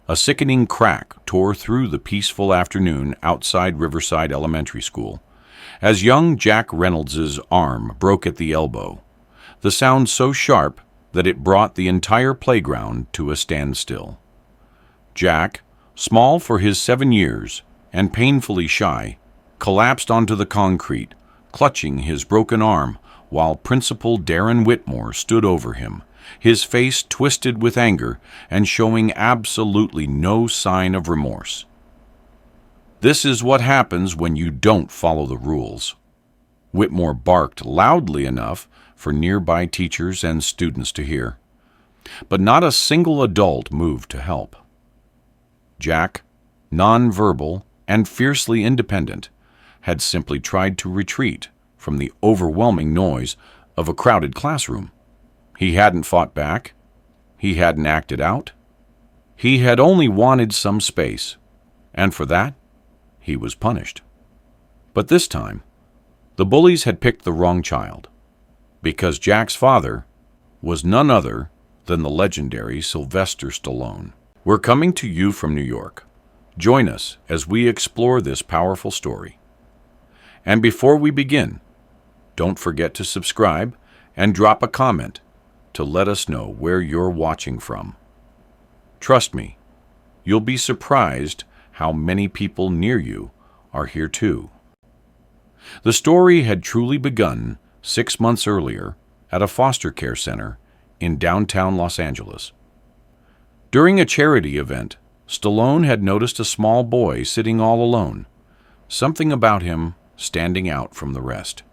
A sickening crack tore through the peaceful afternoon outside Riverside Elementary School, as young Jack Reynolds's arm broke at the elbow, the sound so sharp that it brought the entire playground to a standstill. Jack, small for his 7 years and painfully shy, collapsed onto the concrete, clutching his broken arm while Principal Darren Whitmore stood over him, his face twisted with anger and showing absolutely no sign of remorse. "This is what happens when you don't follow the rules," Whitmore barked loudly enough for nearby teachers and students to hear. But not a single adult moved to help. Jack, nonverbal and fiercely independent, had simply tried to retreat from the overwhelming noise of a crowded classroom. He hadn't fought back. He hadn't acted out. He had only wanted some space, and for that, he was punished. But this time, the bullies had picked the wrong child, because Jack's father was none other than the legendary Sylvester Stallone. We're coming to you from New York. Join us as we explore this powerful story. And before we begin, don't forget to subscribe and drop a comment to let us know where you're watching from. Trust me, you'll be surprised how many people near you are here too. The story had truly begun 6 months earlier at a foster care center in downtown Los Angeles. During a charity event, Stallone had noticed a small boy sitting all alone, something about him standing out from the rest.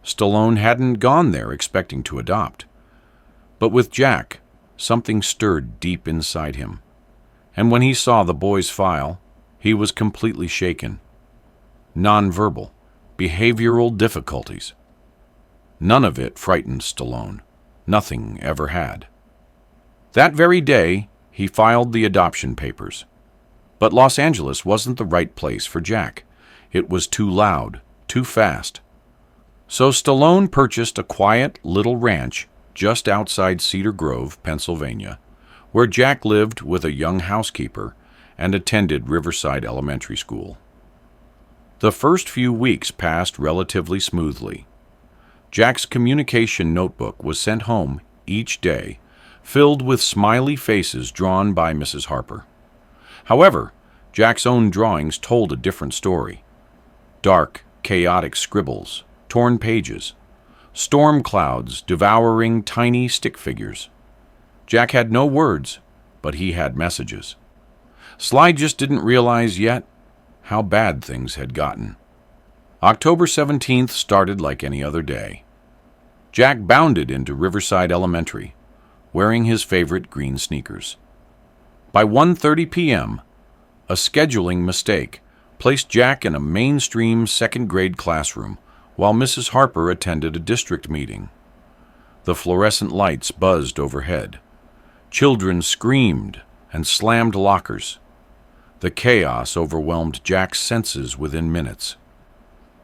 Stallone hadn't gone there expecting to adopt. But with Jack, something stirred deep inside him. And when he saw the boy's file, he was completely shaken. Nonverbal, behavioral difficulties. None of it frightened Stallone. Nothing ever had. That very day, he filed the adoption papers. But Los Angeles wasn't the right place for Jack. It was too loud, too fast. So Stallone purchased a quiet little ranch just outside Cedar Grove, Pennsylvania, where Jack lived with a young housekeeper and attended Riverside Elementary School. The first few weeks passed relatively smoothly. Jack's communication notebook was sent home each day, filled with smiley faces drawn by Mrs. Harper. However, Jack's own drawings told a different story. Dark, chaotic scribbles, torn pages, storm clouds devouring tiny stick figures. Jack had no words, but he had messages. Sly just didn't realize yet how bad things had gotten. October 17th started like any other day. Jack bounded into Riverside Elementary, wearing his favorite green sneakers. By 1:30 p.m., a scheduling mistake placed Jack in a mainstream second-grade classroom while Mrs. Harper attended a district meeting. The fluorescent lights buzzed overhead. Children screamed and slammed lockers. The chaos overwhelmed Jack's senses within minutes.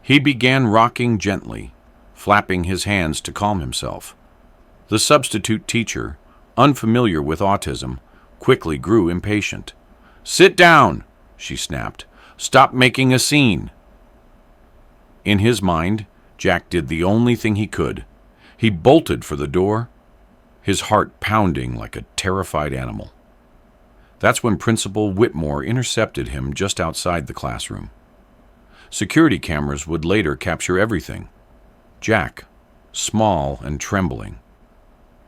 He began rocking gently, flapping his hands to calm himself. The substitute teacher, unfamiliar with autism, quickly grew impatient. "Sit down," she snapped. "Stop making a scene." In his mind, Jack did the only thing he could. He bolted for the door, his heart pounding like a terrified animal. That's when Principal Whitmore intercepted him just outside the classroom. Security cameras would later capture everything. Jack, small and trembling.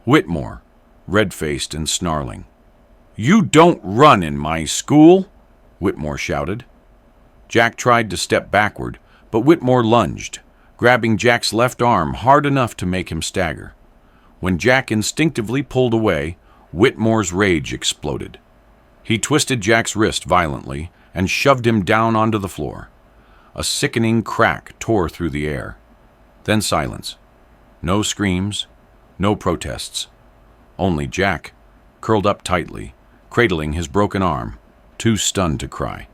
Whitmore, red-faced and snarling. "You don't run in my school!" Whitmore shouted. Jack tried to step backward, but Whitmore lunged, grabbing Jack's left arm hard enough to make him stagger. When Jack instinctively pulled away, Whitmore's rage exploded. He twisted Jack's wrist violently and shoved him down onto the floor. A sickening crack tore through the air. Then silence. No screams, no protests. Only Jack, curled up tightly, cradling his broken arm, too stunned to cry.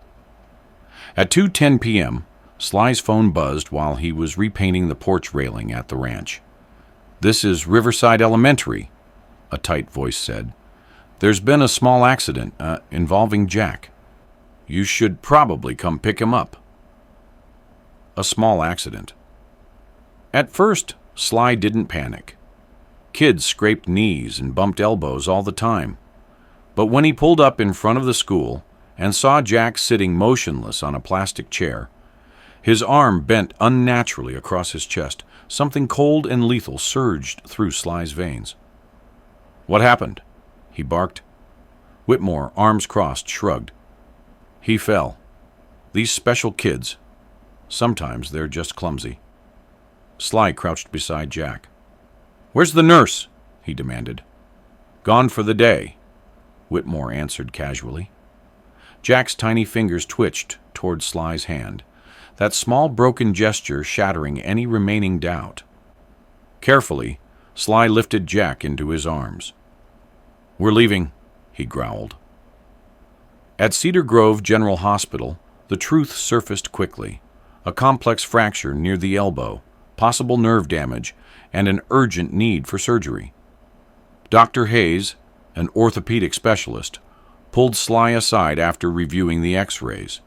At 2:10 p.m., Sly's phone buzzed while he was repainting the porch railing at the ranch. "This is Riverside Elementary," a tight voice said. There's been a small accident involving Jack. You should probably come pick him up. A small accident. At first, Sly didn't panic. Kids scraped knees and bumped elbows all the time. But when he pulled up in front of the school and saw Jack sitting motionless on a plastic chair, his arm bent unnaturally across his chest, something cold and lethal surged through Sly's veins. "What happened?" he barked. Whitmore, arms crossed, shrugged. "He fell. These special kids, sometimes they're just clumsy." Sly crouched beside Jack. "Where's the nurse?" he demanded. "Gone for the day," Whitmore answered casually. Jack's tiny fingers twitched toward Sly's hand, that small broken gesture shattering any remaining doubt. Carefully, Sly lifted Jack into his arms. "We're leaving," he growled. At Cedar Grove General Hospital, the truth surfaced quickly. A complex fracture near the elbow, possible nerve damage, and an urgent need for surgery. Dr. Hayes, an orthopedic specialist, pulled Sly aside after reviewing the x-rays.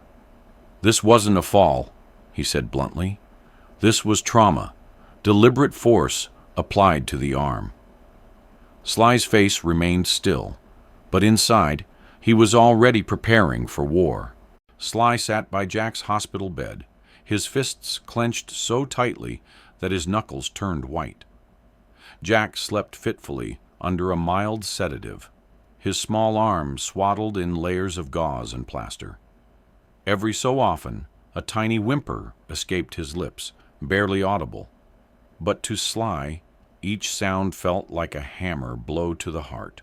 "This wasn't a fall," he said bluntly. "This was trauma, deliberate force applied to the arm." Sly's face remained still, but inside, he was already preparing for war. Sly sat by Jack's hospital bed, his fists clenched so tightly that his knuckles turned white. Jack slept fitfully under a mild sedative, his small arm swaddled in layers of gauze and plaster. Every so often, a tiny whimper escaped his lips, barely audible. But to Sly, each sound felt like a hammer blow to the heart.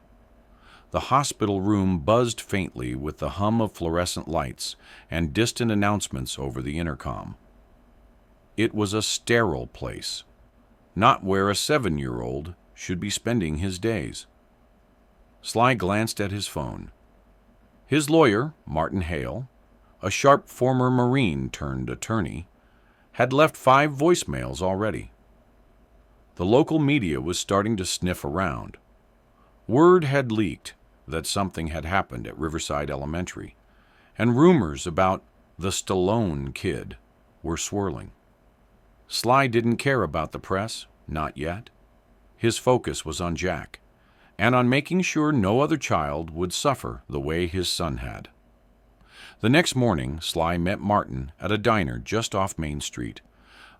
The hospital room buzzed faintly with the hum of fluorescent lights and distant announcements over the intercom. It was a sterile place, not where a 7-year-old should be spending his days. Sly glanced at his phone. His lawyer, Martin Hale, a sharp former Marine turned attorney, had left 5 voicemails already. The local media was starting to sniff around. Word had leaked that something had happened at Riverside Elementary, and rumors about the Stallone kid were swirling. Sly didn't care about the press, not yet. His focus was on Jack, and on making sure no other child would suffer the way his son had. The next morning, Sly met Martin at a diner just off Main Street,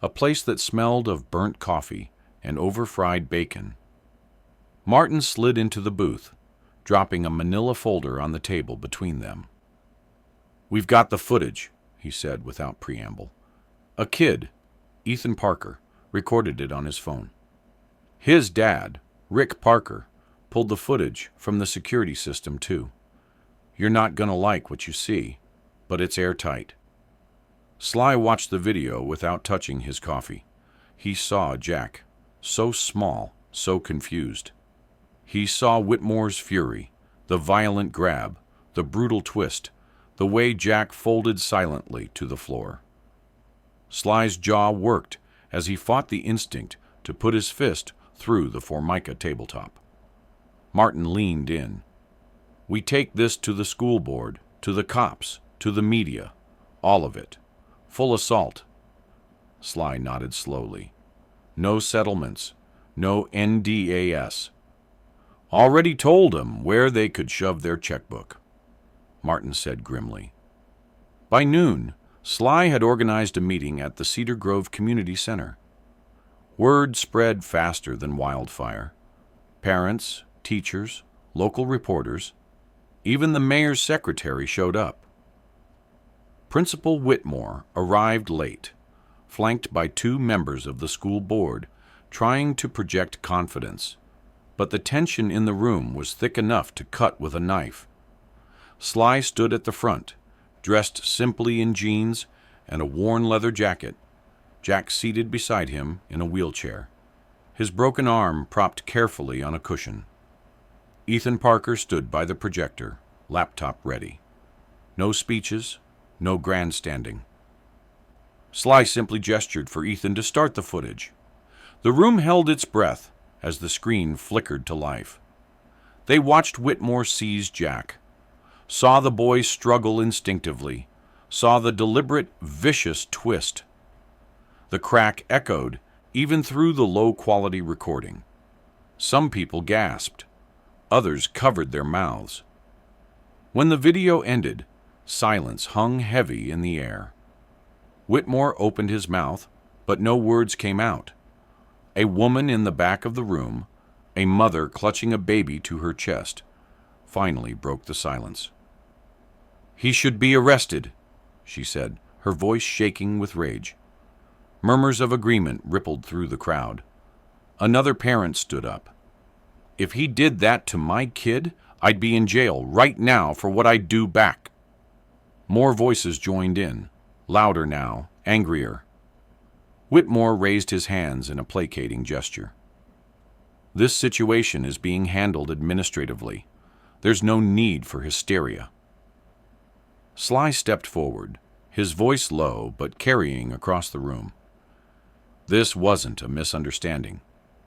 a place that smelled of burnt coffee and over-fried bacon. Martin slid into the booth, dropping a manila folder on the table between them. "We've got the footage," he said without preamble. "A kid, Ethan Parker, recorded it on his phone. His dad, Rick Parker, pulled the footage from the security system too. You're not gonna like what you see, but it's airtight." Sly watched the video without touching his coffee. He saw Jack, so small, so confused. He saw Whitmore's fury, the violent grab, the brutal twist, the way Jack folded silently to the floor. Sly's jaw worked as he fought the instinct to put his fist through the Formica tabletop. Martin leaned in. "We take this to the school board, to the cops, to the media, all of it. Full assault." Sly nodded slowly. "No settlements, no NDAS. Already told 'em where they could shove their checkbook," Martin said grimly. By noon, Sly had organized a meeting at the Cedar Grove Community Center. Word spread faster than wildfire. Parents, teachers, local reporters, even the mayor's secretary showed up. Principal Whitmore arrived late, flanked by 2 members of the school board, trying to project confidence. But the tension in the room was thick enough to cut with a knife. Sly stood at the front, dressed simply in jeans and a worn leather jacket, Jack seated beside him in a wheelchair, his broken arm propped carefully on a cushion. Ethan Parker stood by the projector, laptop ready. No speeches, no grandstanding. Sly simply gestured for Ethan to start the footage. The room held its breath as the screen flickered to life. They watched Whitmore seize Jack, saw the boy struggle instinctively, saw the deliberate, vicious twist. The crack echoed even through the low-quality recording. Some people gasped. Others covered their mouths. When the video ended, silence hung heavy in the air. Whitmore opened his mouth, but no words came out. A woman in the back of the room, a mother clutching a baby to her chest, finally broke the silence. "He should be arrested," she said, her voice shaking with rage. Murmurs of agreement rippled through the crowd. Another parent stood up. "If he did that to my kid, I'd be in jail right now for what I'd do back." More voices joined in, louder now, angrier. Whitmore raised his hands in a placating gesture. "This situation is being handled administratively. There's no need for hysteria." Sly stepped forward, his voice low but carrying across the room. This wasn't a misunderstanding.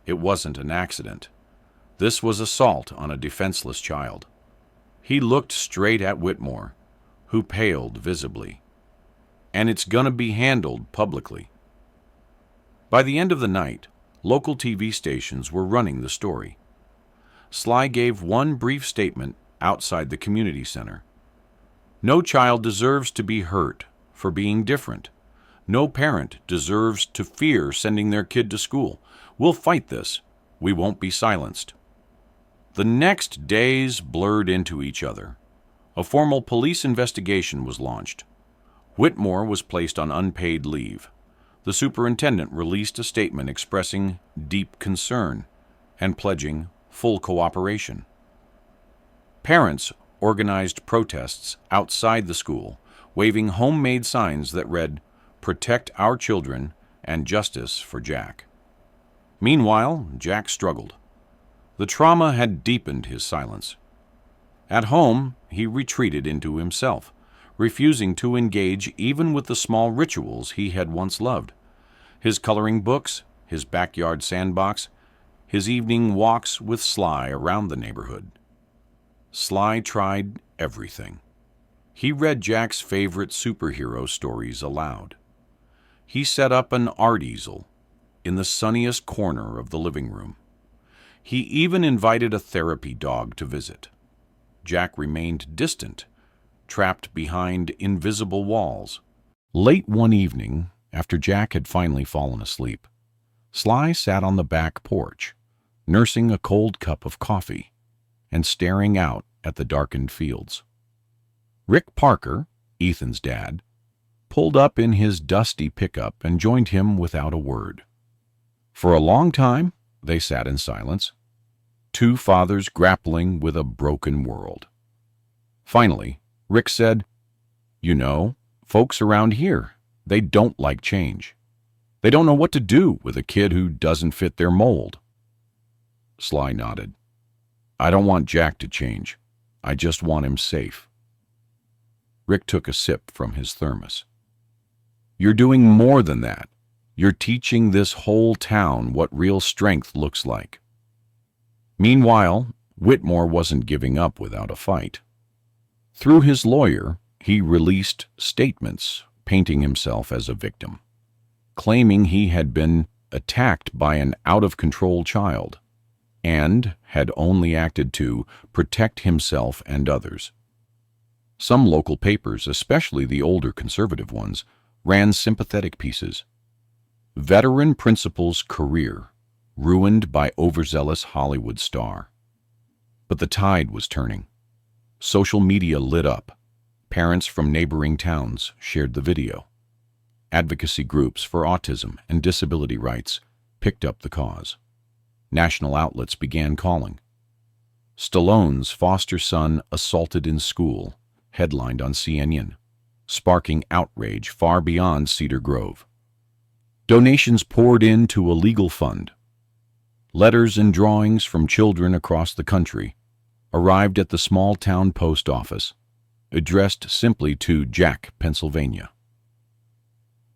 It wasn't an accident. This was assault on a defenseless child. He looked straight at Whitmore, who paled visibly. "And it's gonna be handled publicly." By the end of the night, local TV stations were running the story. Sly gave one brief statement outside the community center. "No child deserves to be hurt for being different. No parent deserves to fear sending their kid to school. We'll fight this. We won't be silenced." The next days blurred into each other. A formal police investigation was launched. Whitmore was placed on unpaid leave. The superintendent released a statement expressing deep concern and pledging full cooperation. Parents organized protests outside the school, waving homemade signs that read, "Protect our children and justice for Jack." Meanwhile, Jack struggled. The trauma had deepened his silence. At home, he retreated into himself, refusing to engage even with the small rituals he had once loved. His coloring books, his backyard sandbox, his evening walks with Sly around the neighborhood. Sly tried everything. He read Jack's favorite superhero stories aloud. He set up an art easel in the sunniest corner of the living room. He even invited a therapy dog to visit. Jack remained distant, trapped behind invisible walls. Late one evening, after Jack had finally fallen asleep, Sly sat on the back porch, nursing a cold cup of coffee and staring out at the darkened fields. Rick Parker, Ethan's dad, pulled up in his dusty pickup and joined him without a word. For a long time, they sat in silence, two fathers grappling with a broken world. Finally, Rick said, "You know, folks around here, they don't like change. They don't know what to do with a kid who doesn't fit their mold." Sly nodded. "I don't want Jack to change. I just want him safe." Rick took a sip from his thermos. "You're doing more than that. You're teaching this whole town what real strength looks like." Meanwhile, Whitmore wasn't giving up without a fight. Through his lawyer, he released statements painting himself as a victim, claiming he had been attacked by an out-of-control child and had only acted to protect himself and others. Some local papers, especially the older conservative ones, ran sympathetic pieces. Veteran principal's career ruined by overzealous Hollywood star. But the tide was turning. Social media lit up. Parents from neighboring towns shared the video. Advocacy groups for autism and disability rights picked up the cause. National outlets began calling. Stallone's foster son assaulted in school headlined on CNN, sparking outrage far beyond Cedar Grove. Donations poured into a legal fund. Letters and drawings from children across the country arrived at the small-town post office, addressed simply to Jack, Pennsylvania.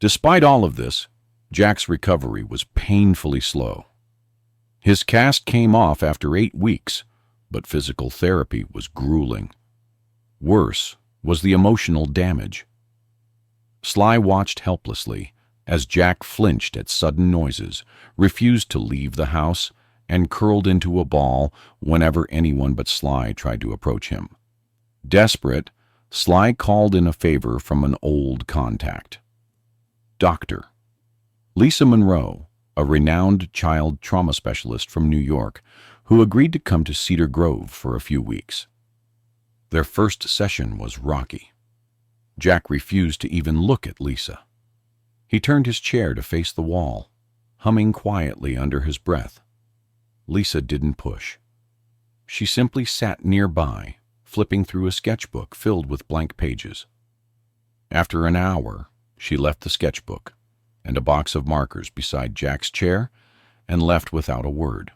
Despite all of this, Jack's recovery was painfully slow. His cast came off after 8 weeks, but physical therapy was grueling. Worse was the emotional damage. Sly watched helplessly as Jack flinched at sudden noises, refused to leave the house, and curled into a ball whenever anyone but Sly tried to approach him. Desperate, Sly called in a favor from an old contact. Dr. Lisa Monroe, a renowned child trauma specialist from New York, who agreed to come to Cedar Grove for a few weeks. Their first session was rocky. Jack refused to even look at Lisa. He turned his chair to face the wall, humming quietly under his breath. Lisa didn't push. She simply sat nearby, flipping through a sketchbook filled with blank pages. After an hour, she left the sketchbook and a box of markers beside Jack's chair and left without a word.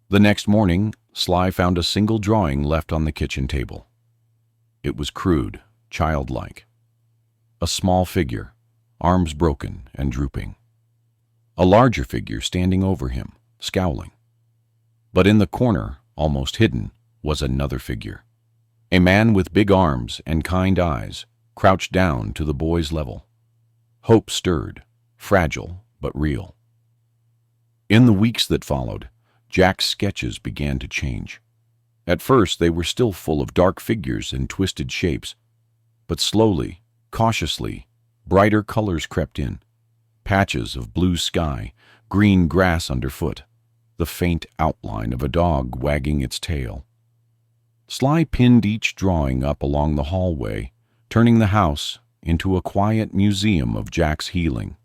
The next morning, Sly found a single drawing left on the kitchen table. It was crude, childlike. A small figure, arms broken and drooping. A larger figure standing over him, scowling. But in the corner, almost hidden, was another figure. A man with big arms and kind eyes, crouched down to the boy's level. Hope stirred, fragile but real. In the weeks that followed, Jack's sketches began to change. At first, they were still full of dark figures and twisted shapes, but slowly, cautiously, brighter colors crept in. Patches of blue sky, green grass underfoot, the faint outline of a dog wagging its tail. Sly pinned each drawing up along the hallway, turning the house into a quiet museum of Jack's healing.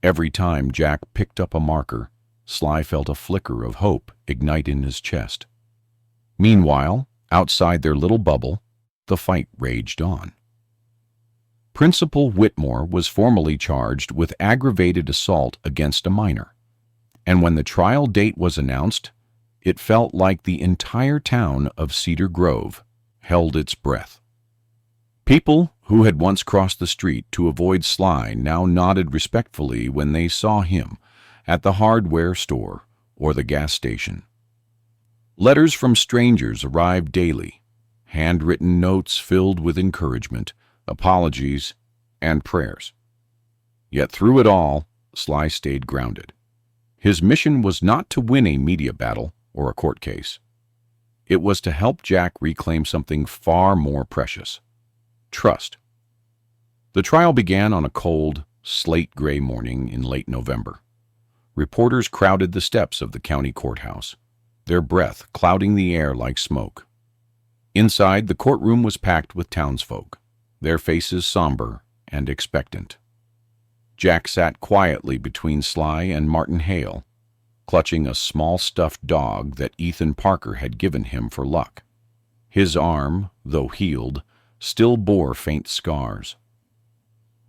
Every time Jack picked up a marker, Sly felt a flicker of hope ignite in his chest. Meanwhile, outside their little bubble, the fight raged on. Principal Whitmore was formally charged with aggravated assault against a minor, and when the trial date was announced, it felt like the entire town of Cedar Grove held its breath. People who had once crossed the street to avoid Sly now nodded respectfully when they saw him at the hardware store or the gas station. Letters from strangers arrived daily, handwritten notes filled with encouragement, apologies, and prayers. Yet through it all, Sly stayed grounded. His mission was not to win a media battle or a court case. It was to help Jack reclaim something far more precious: trust. The trial began on a cold, slate-gray morning in late November. Reporters crowded the steps of the county courthouse, their breath clouding the air like smoke. Inside, the courtroom was packed with townsfolk, their faces somber and expectant. Jack sat quietly between Sly and Martin Hale, clutching a small stuffed dog that Ethan Parker had given him for luck. His arm, though healed, still bore faint scars.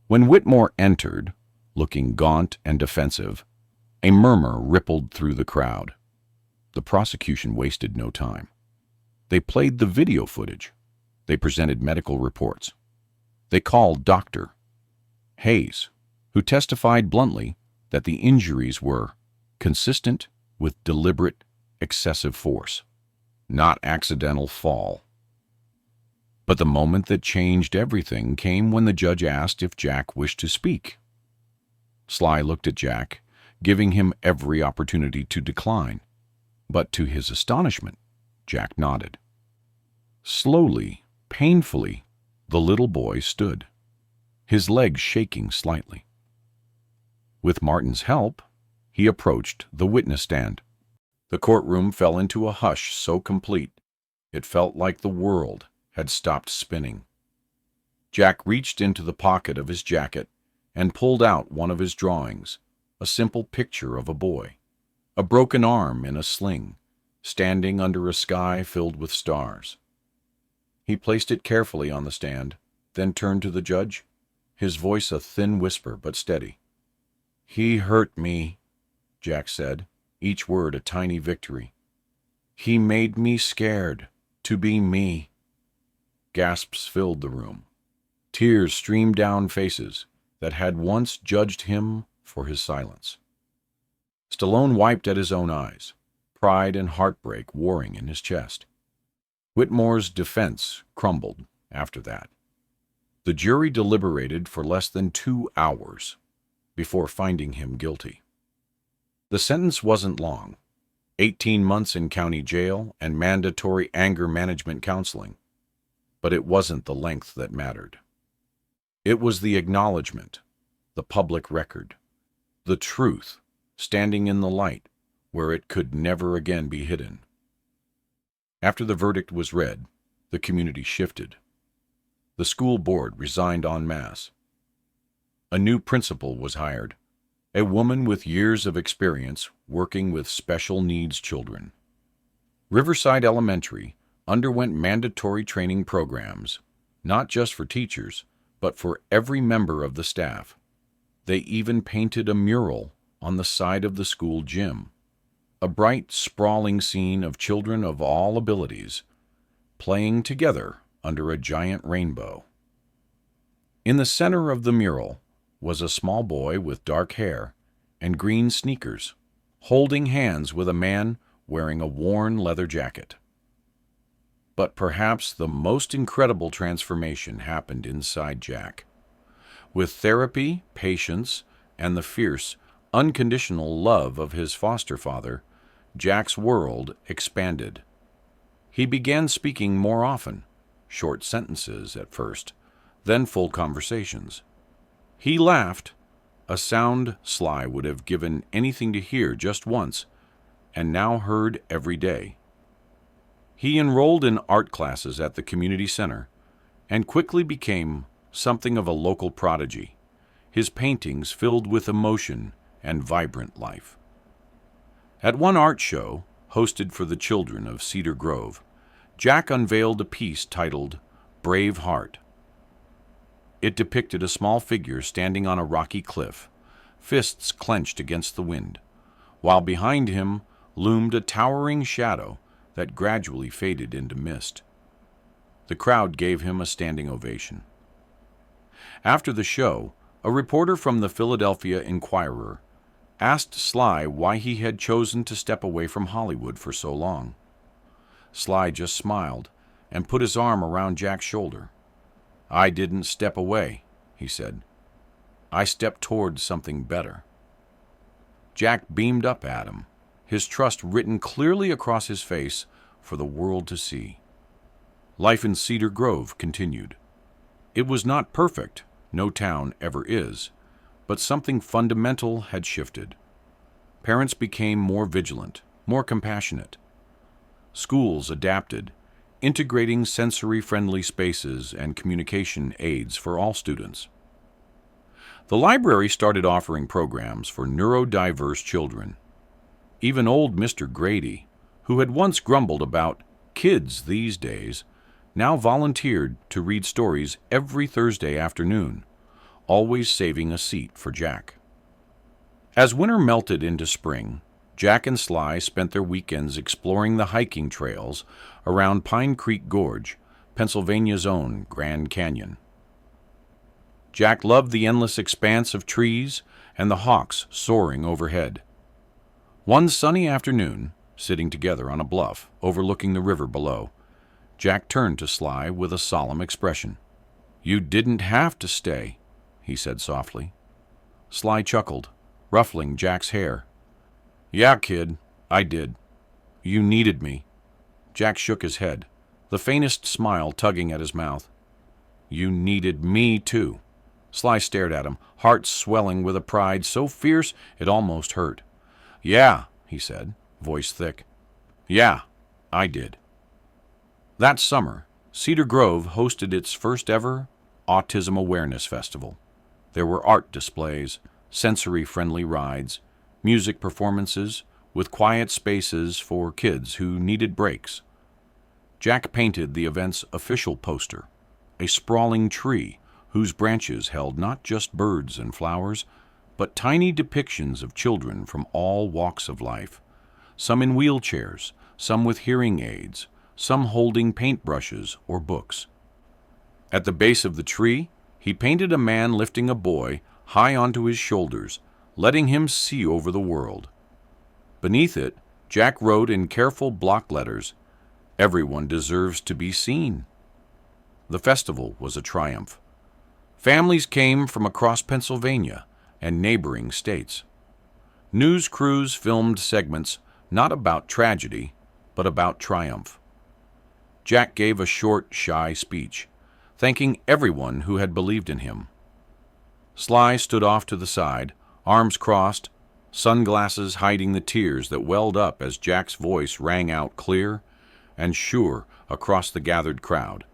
When Whitmore entered, looking gaunt and defensive, a murmur rippled through the crowd. The prosecution wasted no time. They played the video footage. They presented medical reports. They called Dr. Hayes, who testified bluntly that the injuries were consistent with deliberate, excessive force, not accidental fall. But the moment that changed everything came when the judge asked if Jack wished to speak. Sly looked at Jack, giving him every opportunity to decline, but to his astonishment, Jack nodded. Slowly, painfully, the little boy stood, his legs shaking slightly. With Martin's help, he approached the witness stand. The courtroom fell into a hush so complete, it felt like the world had stopped spinning. Jack reached into the pocket of his jacket and pulled out one of his drawings, a simple picture of a boy, a broken arm in a sling, standing under a sky filled with stars. He placed it carefully on the stand, then turned to the judge, his voice a thin whisper but steady. "He hurt me," Jack said, each word a tiny victory. "He made me scared to be me." Gasps filled the room. Tears streamed down faces that had once judged him for his silence. Stallone wiped at his own eyes. pride and heartbreak warring in his chest. Whitmore's defense crumbled after that. The jury deliberated for less than 2 hours before finding him guilty. The sentence wasn't long: 18 months in county jail and mandatory anger management counseling. But it wasn't the length that mattered. It was the acknowledgement, the public record, the truth standing in the light where it could never again be hidden. After the verdict was read, the community shifted. The school board resigned en masse. A new principal was hired, a woman with years of experience working with special needs children. Riverside Elementary underwent mandatory training programs, not just for teachers, but for every member of the staff. They even painted a mural on the side of the school gym, a bright, sprawling scene of children of all abilities playing together under a giant rainbow. In the center of the mural was a small boy with dark hair and green sneakers, holding hands with a man wearing a worn leather jacket. But perhaps the most incredible transformation happened inside Jack. With therapy, patience, and the fierce, unconditional love of his foster father, Jack's world expanded. He began speaking more often, short sentences at first, then full conversations. He laughed, a sound Sly would have given anything to hear just once, and now heard every day. He enrolled in art classes at the community center and quickly became something of a local prodigy, his paintings filled with emotion and vibrant life. At one art show, hosted for the children of Cedar Grove, Jack unveiled a piece titled Brave Heart. It depicted a small figure standing on a rocky cliff, fists clenched against the wind, while behind him loomed a towering shadow that gradually faded into mist. The crowd gave him a standing ovation. After the show, a reporter from the Philadelphia Inquirer asked Sly why he had chosen to step away from Hollywood for so long. Sly just smiled and put his arm around Jack's shoulder. "I didn't step away," he said. "I stepped toward something better." Jack beamed up at him, his trust written clearly across his face for the world to see. Life in Cedar Grove continued. It was not perfect, no town ever is, but something fundamental had shifted. Parents became more vigilant, more compassionate. Schools adapted, integrating sensory-friendly spaces and communication aids for all students. The library started offering programs for neurodiverse children. Even old Mr. Grady, who had once grumbled about kids these days, now volunteered to read stories every Thursday afternoon, always saving a seat for Jack. As winter melted into spring, Jack and Sly spent their weekends exploring the hiking trails around Pine Creek Gorge, Pennsylvania's own Grand Canyon. Jack loved the endless expanse of trees and the hawks soaring overhead. One sunny afternoon, sitting together on a bluff overlooking the river below, Jack turned to Sly with a solemn expression. "You didn't have to stay," he said softly. Sly chuckled, ruffling Jack's hair. "Yeah, kid, I did. You needed me." Jack shook his head, the faintest smile tugging at his mouth. "You needed me, too." Sly stared at him, heart swelling with a pride so fierce it almost hurt. "Yeah," he said, voice thick. "Yeah, I did." That summer, Cedar Grove hosted its first ever Autism Awareness Festival. There were art displays, sensory-friendly rides, music performances, with quiet spaces for kids who needed breaks. Jack painted the event's official poster, a sprawling tree whose branches held not just birds and flowers, but tiny depictions of children from all walks of life, some in wheelchairs, some with hearing aids, some holding paintbrushes or books. At the base of the tree, he painted a man lifting a boy high onto his shoulders, letting him see over the world. Beneath it, Jack wrote in careful block letters, "Everyone deserves to be seen." The festival was a triumph. Families came from across Pennsylvania and neighboring states. News crews filmed segments not about tragedy, but about triumph. Jack gave a short, shy speech, thanking everyone who had believed in him. Sly stood off to the side, arms crossed, sunglasses hiding the tears that welled up as Jack's voice rang out clear and sure across the gathered crowd.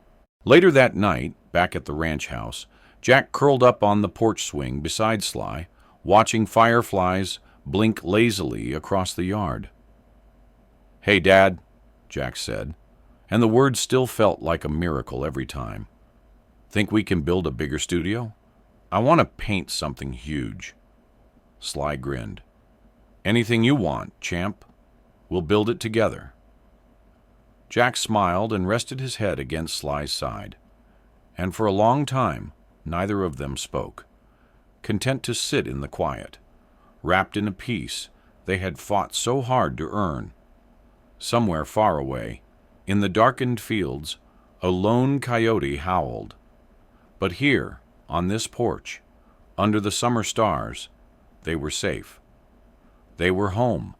Later that night, back at the ranch house, Jack curled up on the porch swing beside Sly, watching fireflies blink lazily across the yard. "Hey, Dad," Jack said, and the words still felt like a miracle every time. "Think we can build a bigger studio? I want to paint something huge." Sly grinned. "Anything you want, champ. We'll build it together." Jack smiled and rested his head against Sly's side, and for a long time neither of them spoke, content to sit in the quiet, wrapped in a peace they had fought so hard to earn. Somewhere far away, in the darkened fields, a lone coyote howled. But here, on this porch, under the summer stars, they were safe. They were home,